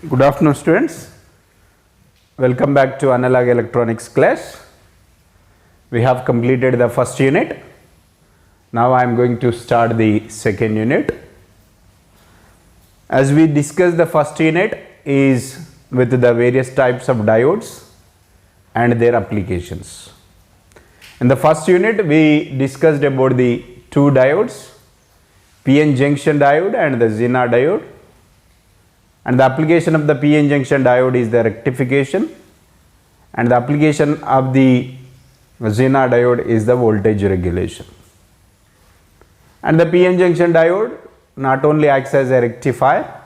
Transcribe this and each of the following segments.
Good afternoon, students. Welcome back to Analog Electronics class. We have completed the first unit. Now I am going to start the second unit. As we discussed, the first unit is with the various types of diodes and their applications. In the first unit, we discussed about the two diodes, PN junction diode and the Zener diode. And the application of the PN junction diode is the rectification, and the application of the Zener diode is the voltage regulation. And the PN junction diode not only acts as a rectifier,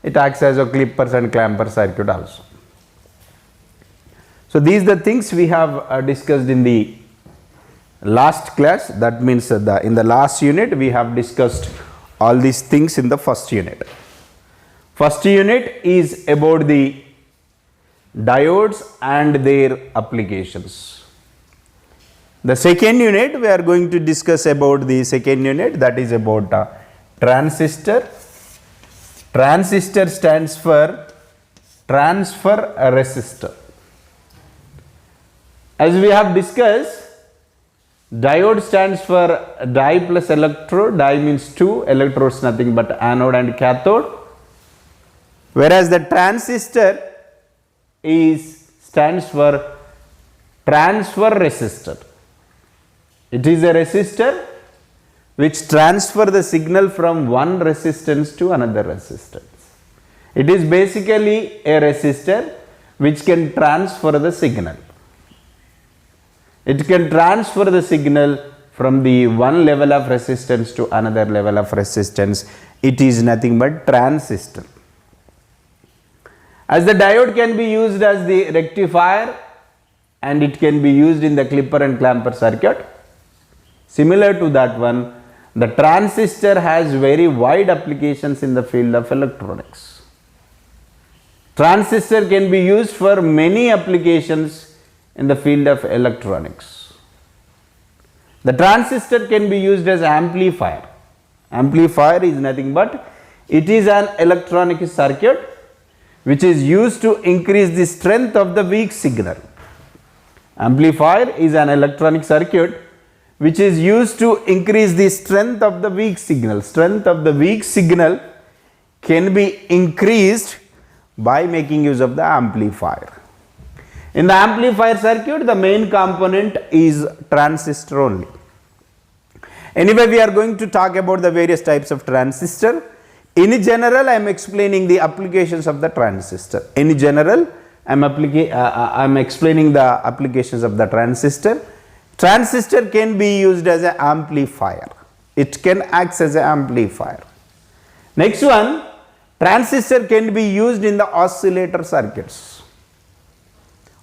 it acts as a clippers and clamper circuit also. So these are the things we have discussed in the last class. That means in the last unit we have discussed all these things in the first unit. First unit is about the diodes and their applications. The second unit we are going to discuss about the second unit, that is about transistor. Transistor stands for transfer resistor. As we have discussed, diode stands for di plus electrode. Di means two, electrodes nothing but anode and cathode. Whereas the transistor stands for transfer resistor. It is a resistor which transfers the signal from one resistance to another resistance. It is basically a resistor which can transfer the signal. It can transfer the signal from the one level of resistance to another level of resistance. It is nothing but transistor. As the diode can be used as the rectifier and it can be used in the clipper and clamper circuit, similar to that one, the transistor has very wide applications in the field of electronics. Transistor can be used for many applications in the field of electronics. The transistor can be used as amplifier. Amplifier is nothing but it is an electronic circuit which is used to increase the strength of the weak signal. Amplifier is an electronic circuit which is used to increase the strength of the weak signal. Strength of the weak signal can be increased by making use of the amplifier. In the amplifier circuit, the main component is transistor only. Anyway, we are going to talk about the various types of transistor. In general, I am explaining the applications of the transistor. In general, I am explaining the applications of the transistor. Transistor can be used as an amplifier. It can act as an amplifier. Next one, transistor can be used in the oscillator circuits.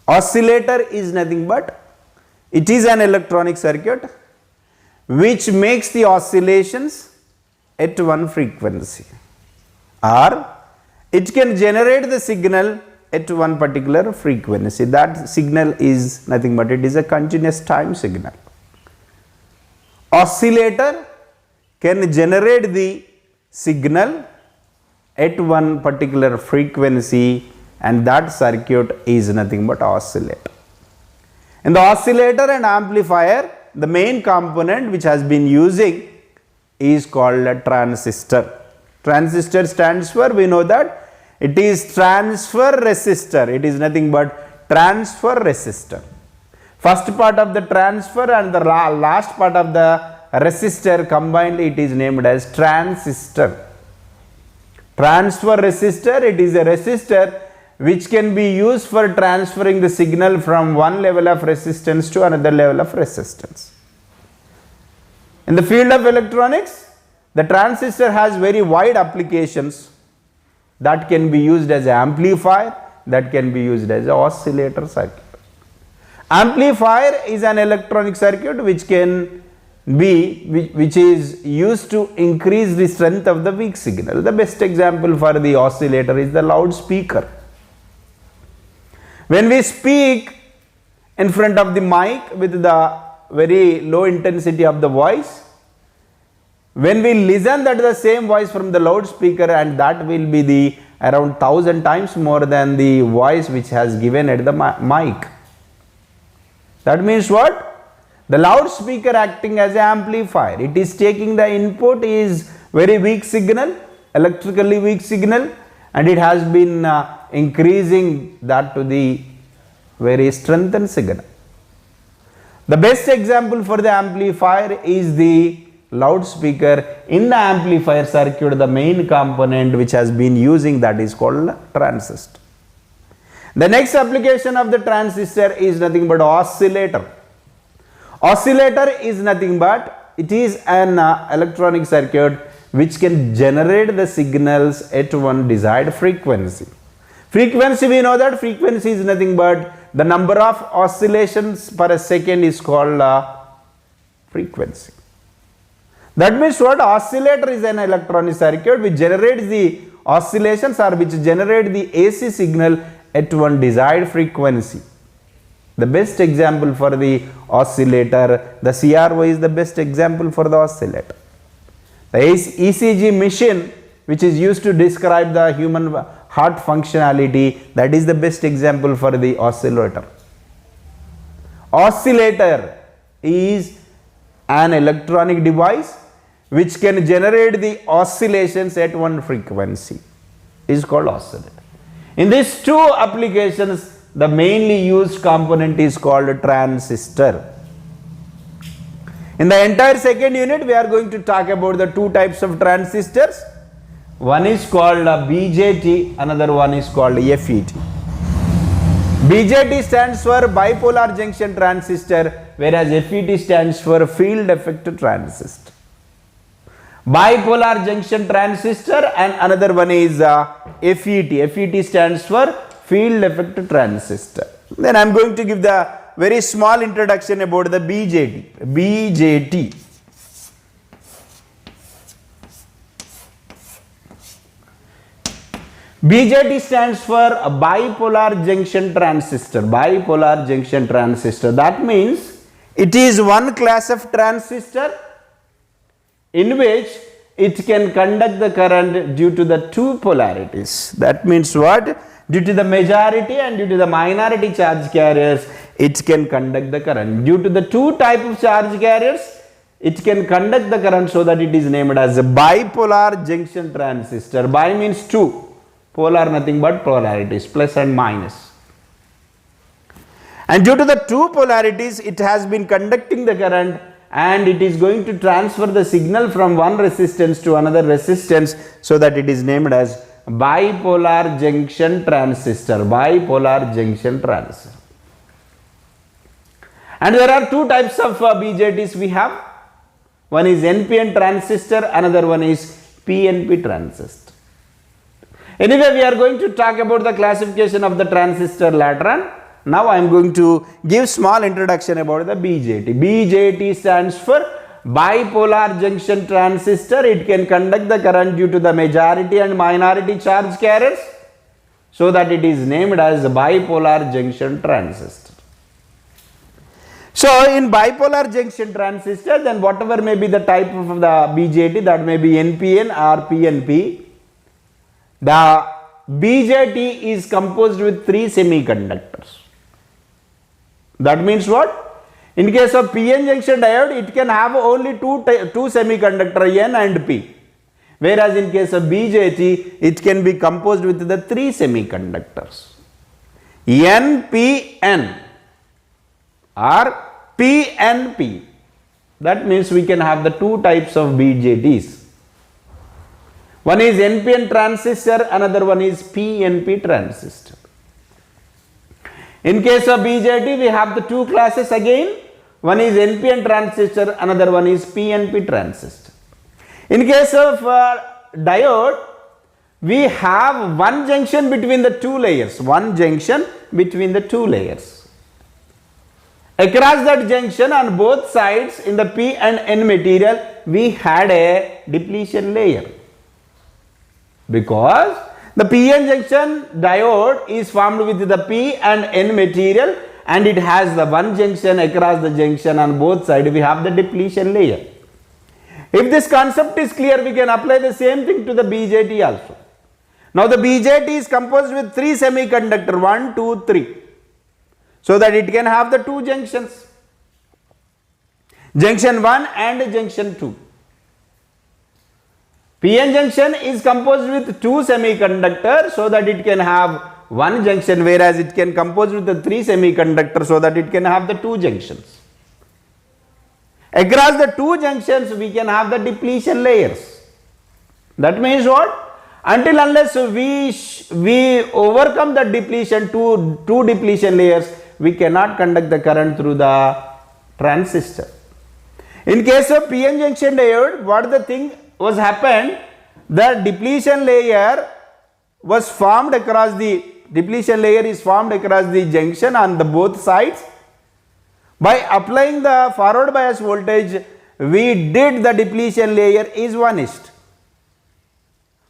Oscillator is nothing but it is an electronic circuit which makes the oscillations at one frequency, or it can generate the signal at one particular frequency. That signal is nothing but it is a continuous time signal. Oscillator can generate the signal at one particular frequency, and that circuit is nothing but oscillator. In the oscillator and amplifier, the main component which has been using is called a transistor. Transistor stands for, we know that it is transfer resistor. It is nothing but transfer resistor. First part of the transfer and the last part of the resistor combined, it is named as transistor. Transfer resistor, it is a resistor which can be used for transferring the signal from one level of resistance to another level of resistance. In the field of electronics, the transistor has very wide applications. That can be used as an amplifier, that can be used as an oscillator circuit. Amplifier is an electronic circuit which is used to increase the strength of the weak signal. The best example for the oscillator is the loudspeaker. When we speak in front of the mic with the very low intensity of the voice, when we listen that the same voice from the loudspeaker, and that will be the around 1000 times more than the voice which has given at the mic. That means what? The loudspeaker acting as an amplifier. It is taking the input is very weak signal, electrically weak signal, and it has been increasing that to the very strengthened signal. The best example for the amplifier is the loudspeaker. In the amplifier circuit, the main component which has been using that is called transistor. The next application of the transistor is nothing but oscillator. Oscillator is nothing but it is an electronic circuit which can generate the signals at one desired frequency. Frequency, we know that frequency is nothing but the number of oscillations per second is called frequency. That means what? Oscillator is an electronic circuit which generates the oscillations or which generate the AC signal at one desired frequency. The best example for the oscillator, the CRO is the best example for the oscillator. The ECG machine which is used to describe the human heart functionality, that is the best example for the oscillator. Oscillator is an electronic device which can generate the oscillations at one frequency, is called oscillator. In these two applications, the mainly used component is called transistor. In the entire second unit, we are going to talk about the two types of transistors. One is called BJT, another one is called FET. BJT stands for bipolar junction transistor, whereas FET stands for field effect transistor. Bipolar junction transistor and another one is FET. FET stands for field effect transistor. Then I am going to give the very small introduction about the BJT. BJT. BJT stands for bipolar junction transistor. Bipolar junction transistor. That means it is one class of transistor in which it can conduct the current due to the two polarities. That means what? Due to the majority and due to the minority charge carriers, it can conduct the current. Due to the two type of charge carriers, it can conduct the current, so that it is named as a bipolar junction transistor. Bi means two. Polar nothing but polarities, plus and minus. And due to the two polarities, it has been conducting the current, and it is going to transfer the signal from one resistance to another resistance, so that it is named as bipolar junction transistor. Bipolar junction transistor. And there are two types of BJTs we have. One is NPN transistor, another one is PNP transistor. Anyway, we are going to talk about the classification of the transistor later on. Now I am going to give small introduction about the BJT. BJT stands for bipolar junction transistor. It can conduct the current due to the majority and minority charge carriers, so that it is named as bipolar junction transistor. So in bipolar junction transistor, then whatever may be the type of the BJT, that may be NPN or PNP, the BJT is composed with three semiconductors. That means what? In case of PN junction diode, it can have only two semiconductor N and P. Whereas in case of BJT, it can be composed with the three semiconductors. N, P, N or PNP. That means we can have the two types of BJTs. One is NPN transistor, another one is PNP transistor. In case of BJT, we have the two classes again. One is NPN transistor, another one is PNP transistor. In case of diode, we have one junction between the two layers. One junction between the two layers. Across that junction on both sides in the P and N material, we had a depletion layer. Because the PN junction diode is formed with the P and N material, and it has the one junction. Across the junction on both sides we have the depletion layer. If this concept is clear, we can apply the same thing to the BJT also. Now the BJT is composed with 3 semiconductor, 1, 2, 3, so that it can have the 2 junctions, junction 1 and junction 2. PN junction is composed with 2 semiconductors, so that it can have 1 junction, whereas it can compose with the 3 semiconductors, so that it can have the 2 junctions. Across the 2 junctions we can have the depletion layers. That means what? Until unless we overcome the depletion, two depletion layers, we cannot conduct the current through the transistor. In case of PN junction diode, what the thing was happened, the depletion layer was formed across the junction on the both sides. By applying the forward bias voltage, we did the depletion layer is vanished.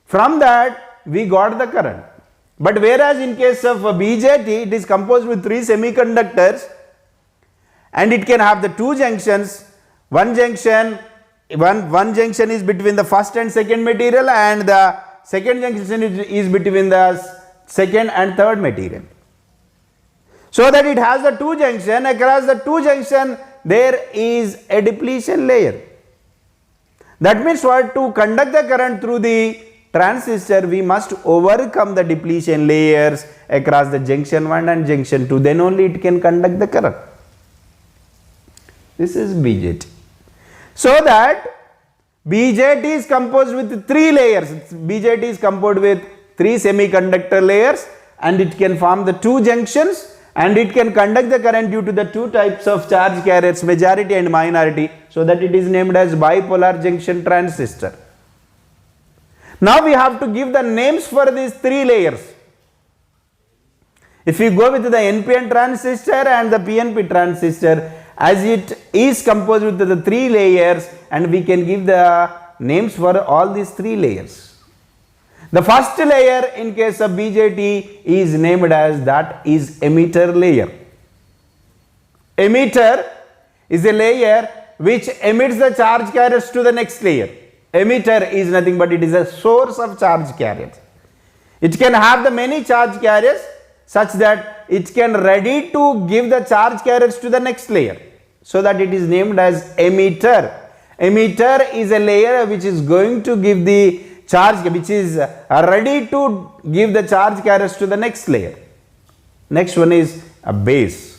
From that we got the current. But whereas in case of BJT, it is composed with 3 semiconductors and it can have the 2 junctions. One junction is between the first and second material, and the second junction is between the second and third material. So that it has the 2 junction, across the 2 junction there is a depletion layer. That means what? To conduct the current through the transistor, we must overcome the depletion layers across the junction 1 and junction 2, then only it can conduct the current. This is BJT. So that BJT is composed with 3 layers. BJT is composed with 3 semiconductor layers, and it can form the 2 junctions, and it can conduct the current due to the 2 types of charge carriers, majority and minority, so that it is named as bipolar junction transistor. Now we have to give the names for these 3 layers. If we go with the NPN transistor and the PNP transistor, as it is composed with the 3 layers, and we can give the names for all these 3 layers. The first layer in case of BJT is named as, that is emitter layer. Emitter is a layer which emits the charge carriers to the next layer. Emitter is nothing but it is a source of charge carriers. It can have the many charge carriers such that it can ready to give the charge carriers to the next layer, so that it is named as emitter. Emitter is a layer which is going to give the charge, which is ready to give the charge carriers to the next layer. Next one is a base.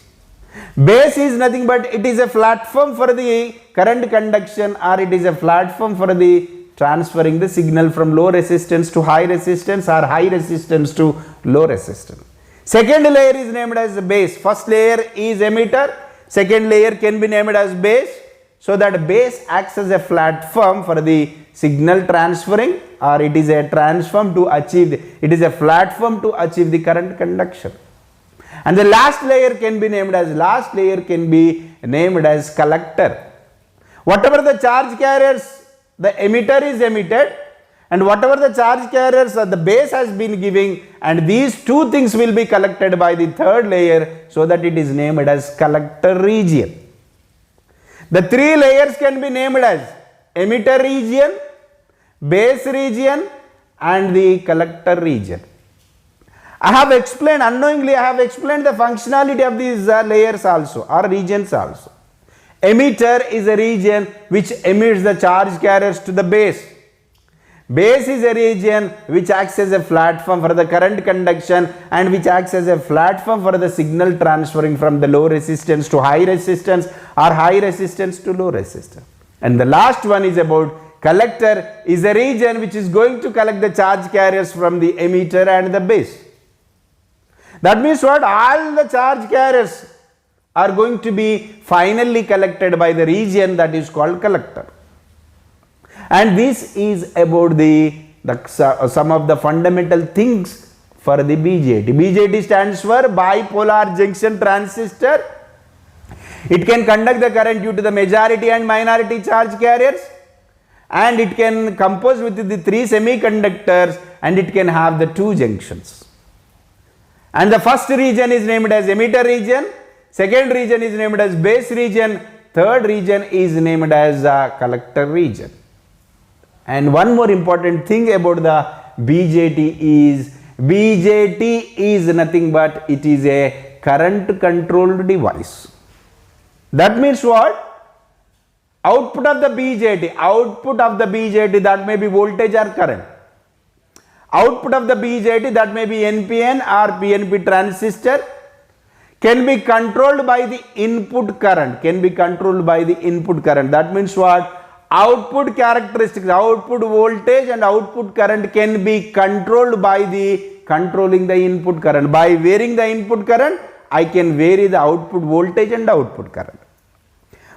Base is nothing but it is a platform for the current conduction, or it is a platform for the transferring the signal from low resistance to high resistance, or high resistance to low resistance. Second layer is named as base. First layer is emitter, second layer can be named as base, so that base acts as a platform for the signal transferring, or it is a transform to achieve it is a platform to achieve the current conduction. And the last layer can be named as collector. Whatever the charge carriers the emitter is emitted, and whatever the charge carriers the base has been giving, and these 2 things will be collected by the third layer, so that it is named as collector region. The 3 layers can be named as emitter region, base region, and the collector region. I have explained, unknowingly I have explained the functionality of these layers also, or regions also. Emitter is a region which emits the charge carriers to the base. Base is a region which acts as a platform for the current conduction, and which acts as a platform for the signal transferring from the low resistance to high resistance, or high resistance to low resistance. And the last one is about collector, is a region which is going to collect the charge carriers from the emitter and the base. That means what? All the charge carriers are going to be finally collected by the region that is called collector. And this is about some of the fundamental things for the BJT. BJT stands for bipolar junction transistor. It can conduct the current due to the majority and minority charge carriers, and it can compose with the 3 semiconductors, and it can have the 2 junctions. And the first region is named as emitter region, second region is named as base region, third region is named as collector region. And one more important thing about the BJT is nothing but it is a current controlled device. That means what? Output of the BJT, that may be voltage or current. Output of the BJT, that may be NPN or PNP transistor, can be controlled by the input current. That means what? Output characteristics, output voltage and output current can be controlled by controlling the input current. By varying the input current, I can vary the output voltage and output current.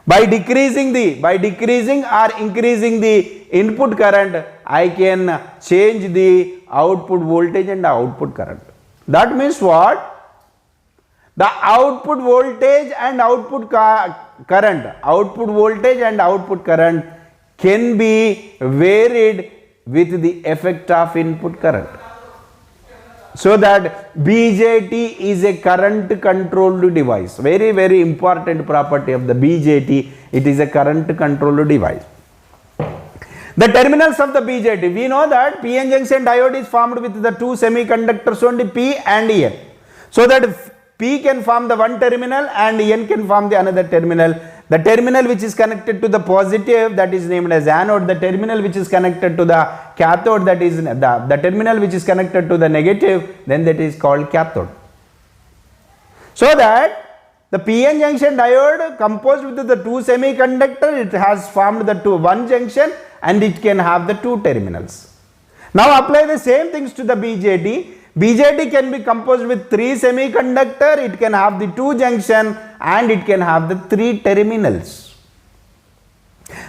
By decreasing or increasing the input current, I can change the output voltage and output current. That means what? The output voltage and output current can be varied with the effect of input current. So that BJT is a current controlled device. Very, very important property of the BJT. It is a current controlled device. The terminals of the BJT. We know that PN junction diode is formed with the two semiconductors only, P and N. So that P can form the one terminal and N can form the another terminal. The terminal which is connected to the positive, that is named as anode. The terminal which is connected to the cathode, that is the terminal which is connected to the negative, then that is called cathode. So that the PN junction diode composed with the two semiconductor, it has formed the one junction and it can have the two terminals. Now apply the same things to the BJT. BJT can be composed with three semiconductor, it can have the two junction and it can have the three terminals.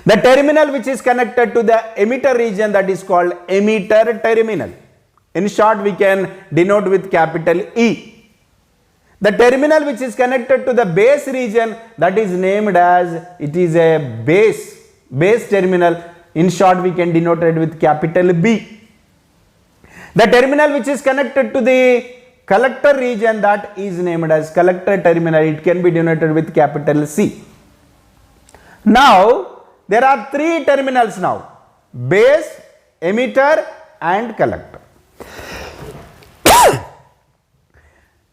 The terminal which is connected to the emitter region, that is called emitter terminal. In short, we can denote with capital E. The terminal which is connected to the base region, that is named as, it is a base terminal. In short, we can denote it with capital B. The terminal which is connected to the collector region, that is named as collector terminal. It can be denoted with capital C. Now, there are three terminals now: base, emitter and collector.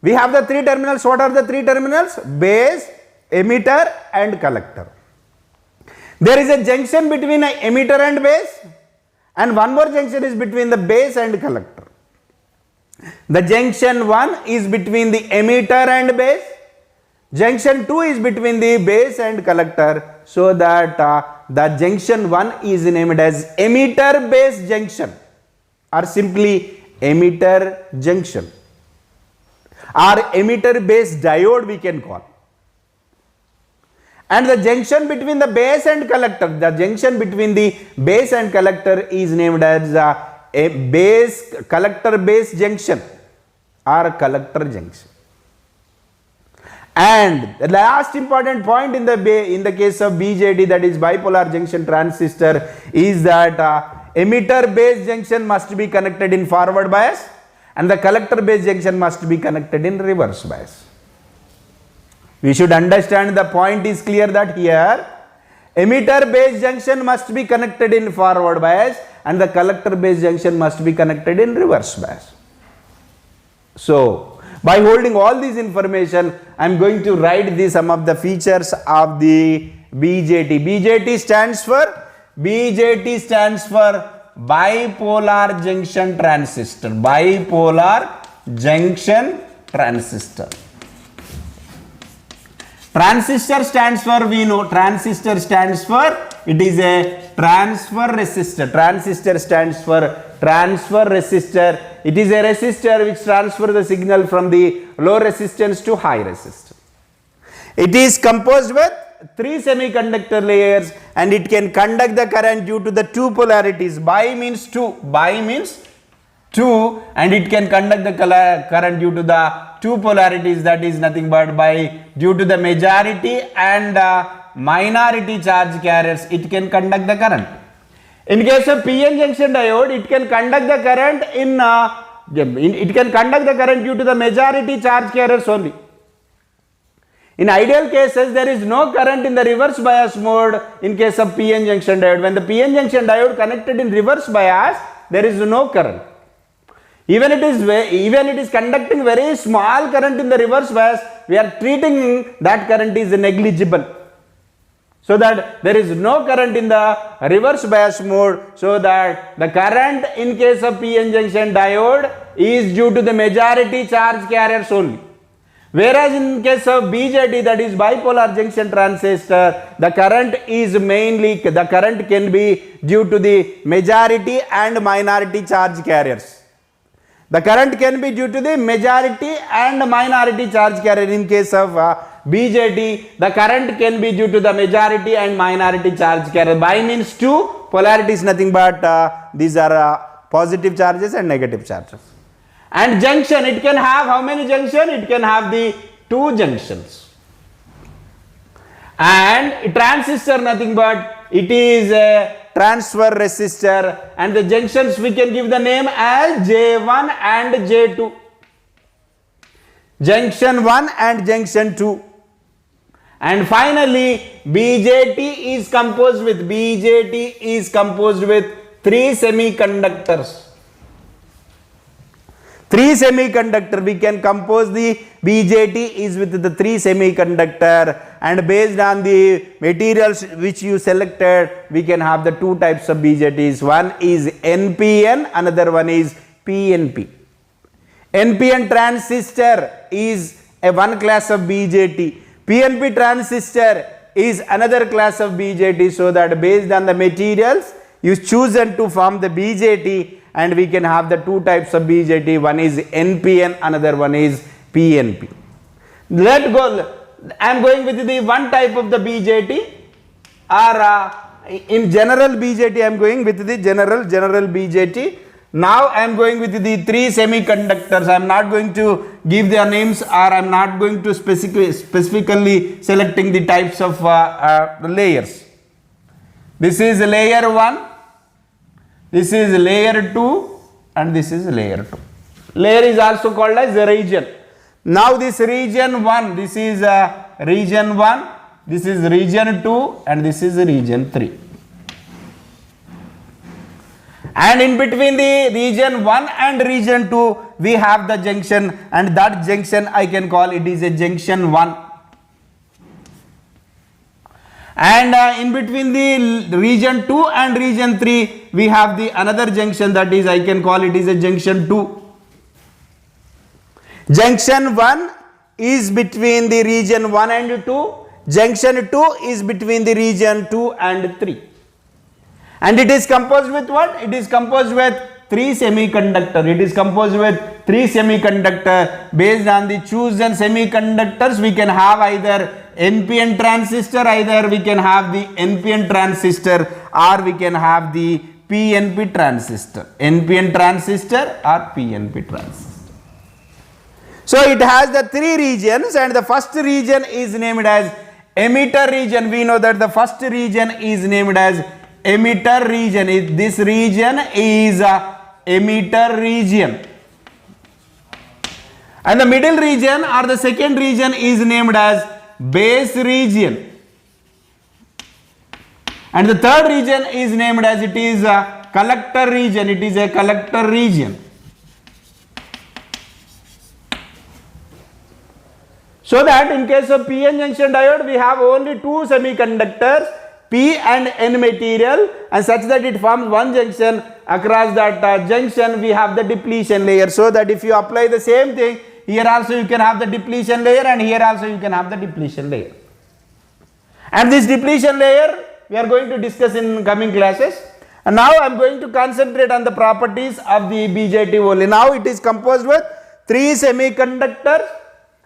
We have the three terminals. What are the three terminals? Base, emitter and collector. There is a junction between an emitter and base, and one more junction is between the base and collector. The junction 1 is between the emitter and base. Junction 2 is between the base and collector. So that the junction 1 is named as emitter base junction, or simply emitter junction, or emitter base diode we can call. And the junction between the base and collector, is named as a collector base junction or collector junction. And the last important point in the case of BJT, that is bipolar junction transistor, is that emitter base junction must be connected in forward bias and the collector base junction must be connected in reverse bias. We should understand, the point is clear, that here emitter base junction must be connected in forward bias and the collector base junction must be connected in reverse bias. So, by holding all this information, I am going to write some of the features of the BJT. BJT stands for bipolar junction transistor. Bipolar junction transistor. Transistor stands for, we know, transistor stands for, it is a transfer resistor. Transistor stands for transfer resistor. It is a resistor which transfers the signal from the low resistance to high resistance. It is composed with three semiconductor layers and it can conduct the current due to the two polarities. Bi means two, and it can conduct the current due to the two polarities, that is nothing but due to the majority and minority charge carriers, it can conduct the current. In case of PN junction diode, it can conduct the current due to the majority charge carriers only. In ideal cases, there is no current in the reverse bias mode in case of PN junction diode. When the PN junction diode connected in reverse bias, there is no current. Even it is conducting very small current in the reverse bias, we are treating that current is negligible. So that there is no current in the reverse bias mode, so that the current in case of PN junction diode is due to the majority charge carriers only. Whereas in case of BJT, that is bipolar junction transistor, the current can be due to the majority and minority charge carriers. The current can be due to the majority and minority charge carrier. In case of BJT, the current can be due to the majority and minority charge carrier. Bi means two, polarity is nothing but these are positive charges and negative charges. And junction, it can have how many junctions? It can have the two junctions. And transistor nothing but it is a transfer resistor, and the junctions we can give the name as J1 and J2. Junction 1 and junction 2. And finally BJT is composed with three semiconductors. We can compose the BJT is with the three semiconductor, and based on the materials which you selected, we can have the two types of BJTs. One is NPN, another one is PNP. NPN transistor is a one class of BJT. PNP transistor is another class of BJT, so that based on the materials you chosen to form the BJT, and we can have the two types of BJT. One is NPN, another one is PNP. Let go. I am going with the one type of the BJT, or in general BJT I am going with the general BJT. Now I am going with the three semiconductors. I am not going to give their names, or I am not going to specifically selecting the types of layers. This is layer 1. This is layer 2, and this is layer 2. Layer is also called as the region. Now this region 1, this is region 1, this is region 2, and this is region 3. And in between the region 1 and region 2, we have the junction, and that junction I can call it is a junction 1. And in between the region 2 and region 3, we have the another junction, that is I can call it is a junction 2. Junction 1 is between the region 1 and 2. Junction 2 is between the region 2 and 3. And it is composed with what? It is composed with three semiconductor. Based on the chosen semiconductors, we can have either NPN transistor, either we can have the NPN transistor, or we can have the PNP transistor. NPN transistor or PNP transistor. So it has the three regions, and the first region is named as emitter region. We know that the first region is named as emitter region. This region is emitter region. And the middle region or the second region is named as base region. And the third region is named as it is a collector region. It is a collector region. So that in case of PN junction diode, we have only two semiconductors, P and N material, and such that it forms one junction. Across that junction, we have the depletion layer. So that if you apply the same thing, here also you can have the depletion layer, and here also you can have the depletion layer. And this depletion layer we are going to discuss in coming classes. And now I am going to concentrate on the properties of the BJT only. Now it is composed with three semiconductors,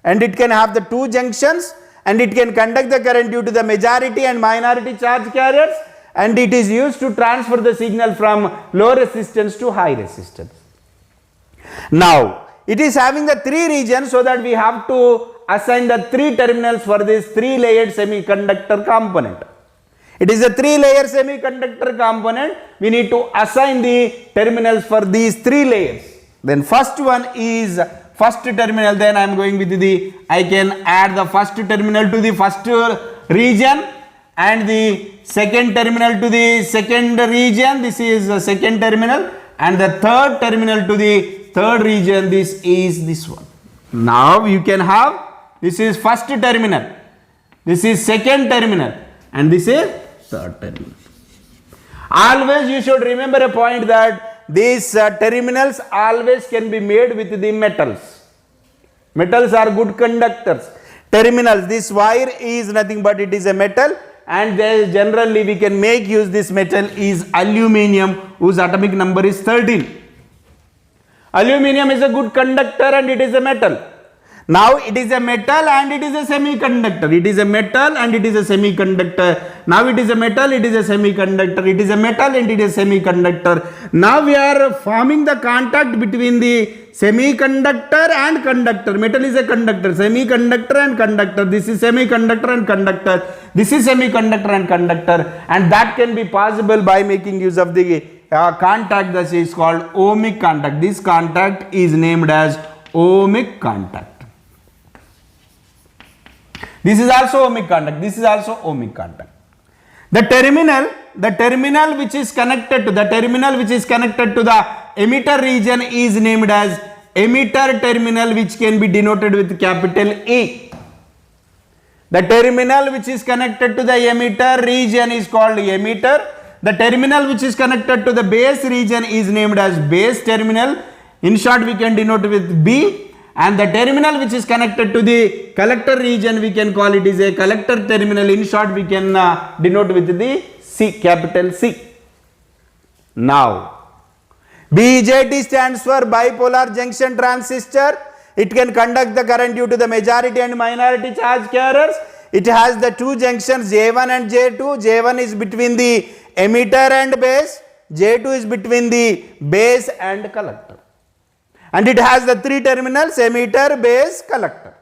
and it can have the two junctions, and it can conduct the current due to the majority and minority charge carriers, and it is used to transfer the signal from low resistance to high resistance. Now it is having the three regions, so that we have to assign the three terminals for this three layered semiconductor component. It is a three layer semiconductor component. We need to assign the terminals for these three layers. Then first one is first terminal. Then I am going with I can add the first terminal to the first region, and the second terminal to the second region. This is the second terminal, and the third terminal to the third region, this is this one. Now you can have, this is first terminal, this is second terminal, and this is third terminal. Always you should remember a point that these terminals always can be made with the metals. Metals are good conductors. Terminals, this wire is nothing but it is a metal, and there generally we can make use this metal is aluminium, whose atomic number is 13. Aluminium is a good conductor and it is a metal. Now it is a metal and it is a semiconductor. It is a metal and it is a semiconductor. Now it is a metal, it is a semiconductor. It is a metal and it is a semiconductor. Now we are forming the contact between the semiconductor and conductor. Metal is a conductor. Semiconductor and conductor. This is semiconductor and conductor. This is semiconductor and conductor. And that can be possible by making use of the contact that is called ohmic contact. This contact is named as ohmic contact. This is also ohmic contact. This is also ohmic contact. The terminal which is connected to the emitter region is named as emitter terminal, which can be denoted with capital E. The terminal which is connected to the emitter region is called emitter. The terminal which is connected to the base region is named as base terminal. In short, we can denote with B. And the terminal which is connected to the collector region, we can call it is a collector terminal. In short, we can denote with the C, capital C. Now, BJT stands for bipolar junction transistor. It can conduct the current due to the majority and minority charge carriers. It has the two junctions J1 and J2. J1 is between the emitter and base. J2 is between the base and collector. And it has the three terminals, emitter, base, collector.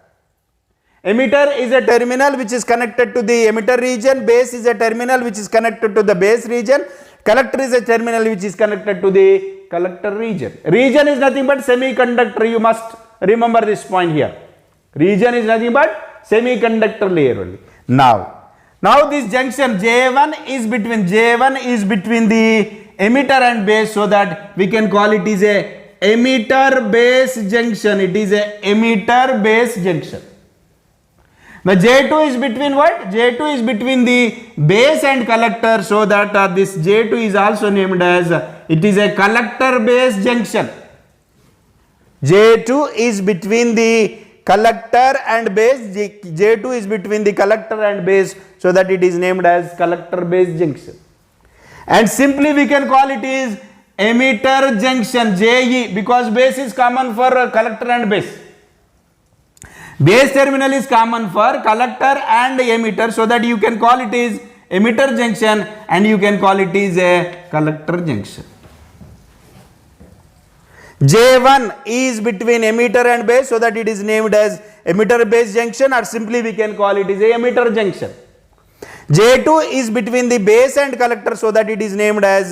Emitter is a terminal which is connected to the emitter region. Base is a terminal which is connected to the base region. Collector is a terminal which is connected to the collector region. Region is nothing but semiconductor. You must remember this point here. Region is nothing but semiconductor layer only. Now this junction J1 is between the emitter and base, so that we can call it is a emitter base junction. It is a emitter base junction. The J2 is between what? J2 is between the base and collector, so that this J2 is also named as, it is a collector base junction. J2 is between the collector and base. J2 is between the collector and base, so that it is named as collector base junction. And simply we can call it is emitter junction, JE, because base is common for collector and base. Base terminal is common for collector and emitter, so that you can call it is emitter junction and you can call it is a collector junction. J1 is between emitter and base, so that it is named as emitter base junction, or simply we can call it is a emitter junction. J2 is between the base and collector, so that it is named as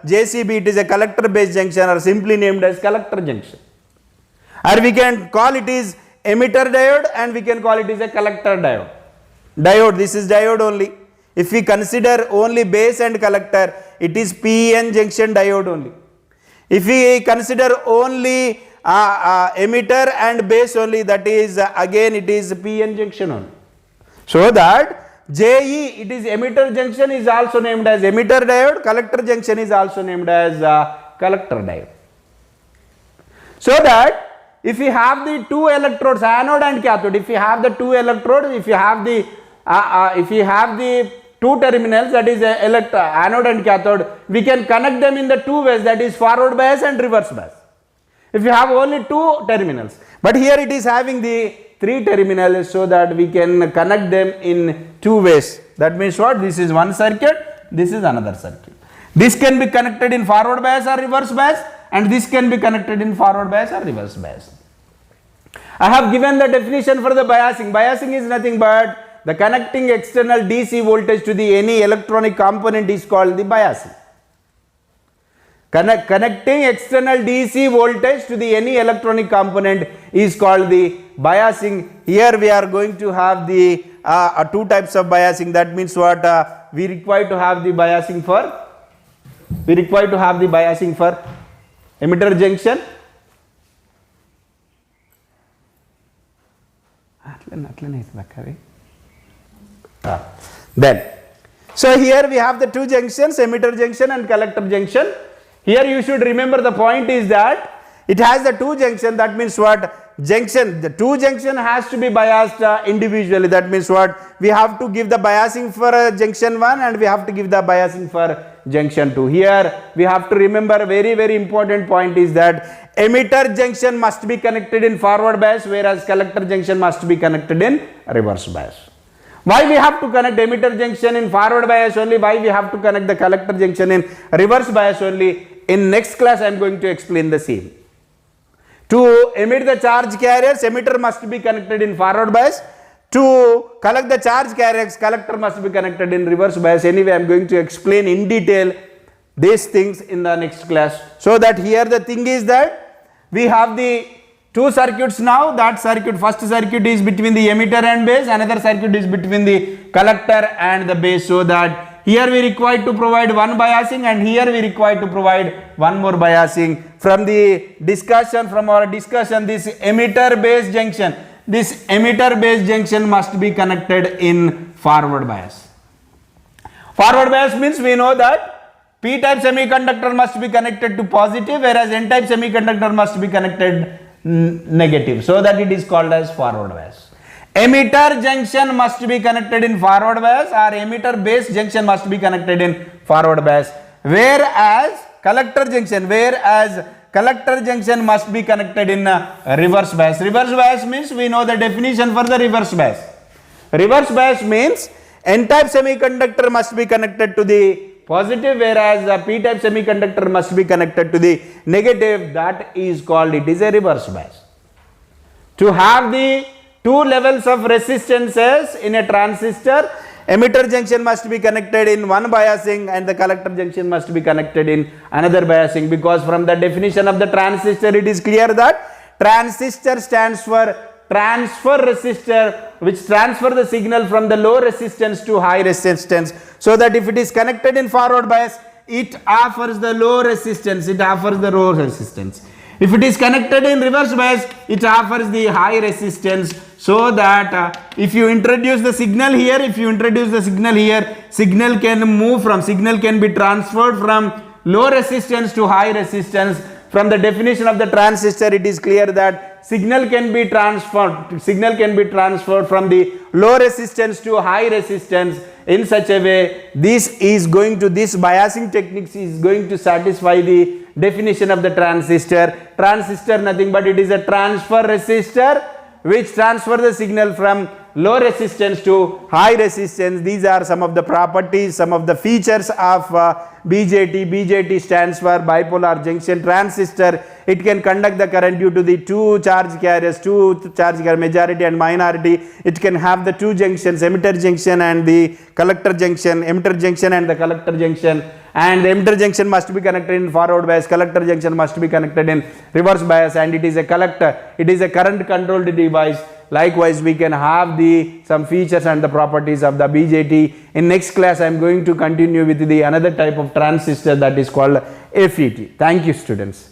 JCB, it is a collector base junction, or simply named as collector junction. Or we can call it is emitter diode and we can call it is a collector diode. Diode, this is diode only. If we consider only base and collector, it is PN junction diode only. If we consider only emitter and base only, that is again it is PN junction only. So that JE, it is emitter junction, is also named as emitter diode. Collector junction is also named as collector diode. So that if we have the two electrodes, anode and cathode, if you have the two electrodes, if you have the two terminals, that is anode and cathode, we can connect them in the two ways, that is forward bias and reverse bias. If you have only two terminals, but here it is having the three terminals, so that we can connect them in two ways. That means what? This is one circuit, this is another circuit. This can be connected in forward bias or reverse bias, and this can be connected in forward bias or reverse bias. I have given the definition for the biasing. Biasing is nothing but the connecting external DC voltage to the any electronic component is called the biasing. Connecting external DC voltage to the any electronic component is called the biasing. Here we are going to have the two types of biasing. That means what? We require to have the biasing for emitter junction Then, so here we have the two junctions, emitter junction and collector junction. Here you should remember the point is that it has the two junction, that means what? Junction, the two junction has to be biased individually, that means what? We have to give the biasing for junction 1 and we have to give the biasing for junction 2. Here we have to remember a very important point is that emitter junction must be connected in forward bias, whereas collector junction must be connected in reverse bias. Why we have to connect emitter junction in forward bias only? Why we have to connect the collector junction in reverse bias only? In next class I am going to explain the same. To emit the charge carriers, emitter must be connected in forward bias. To collect the charge carriers, collector must be connected in reverse bias. Anyway, I am going to explain in detail these things in the next class. So that here the thing is that we have the two circuits now. That circuit, first circuit is between the emitter and base, another circuit is between the collector and the base. So that here we require to provide one biasing and here we require to provide one more biasing. From the discussion, from our discussion, this emitter base junction must be connected in forward bias. Forward bias means we know that p-type semiconductor must be connected to positive, whereas n-type semiconductor must be connected negative. So that it is called as forward bias. Emitter junction must be connected in forward bias or emitter base junction must be connected in forward bias, whereas collector junction must be connected in reverse bias. Reverse bias means we know the definition for the reverse bias. Reverse bias means n-type semiconductor must be connected to the positive, whereas the p-type semiconductor must be connected to the negative. That is called, it is a reverse bias. To have the two levels of resistances in a transistor, emitter junction must be connected in one biasing and the collector junction must be connected in another biasing, because from the definition of the transistor it is clear that transistor stands for transfer resistor, which transfer the signal from the low resistance to high resistance. So that if it is connected in forward bias, it offers the low resistance, If it is connected in reverse bias, it offers the high resistance. So that if you introduce the signal here, signal can be transferred from low resistance to high resistance. From the definition of the transistor, it is clear that signal can be transferred from the low resistance to high resistance in such a way this biasing techniques is going to satisfy the definition of the transistor. Transistor nothing but it is a transfer resistor which transfer the signal from low resistance to high resistance. These are some of the properties, some of the features of BJT. BJT stands for bipolar junction transistor. It can conduct the current due to the two charge carriers, majority and minority. It can have the two junctions, emitter junction and the collector junction, emitter junction and the collector junction. And the emitter junction must be connected in forward bias, collector junction must be connected in reverse bias, and it is a collector, it is a current controlled device. Likewise, we can have some features and the properties of the BJT. In next class, I am going to continue with the another type of transistor, that is called FET. Thank you, students.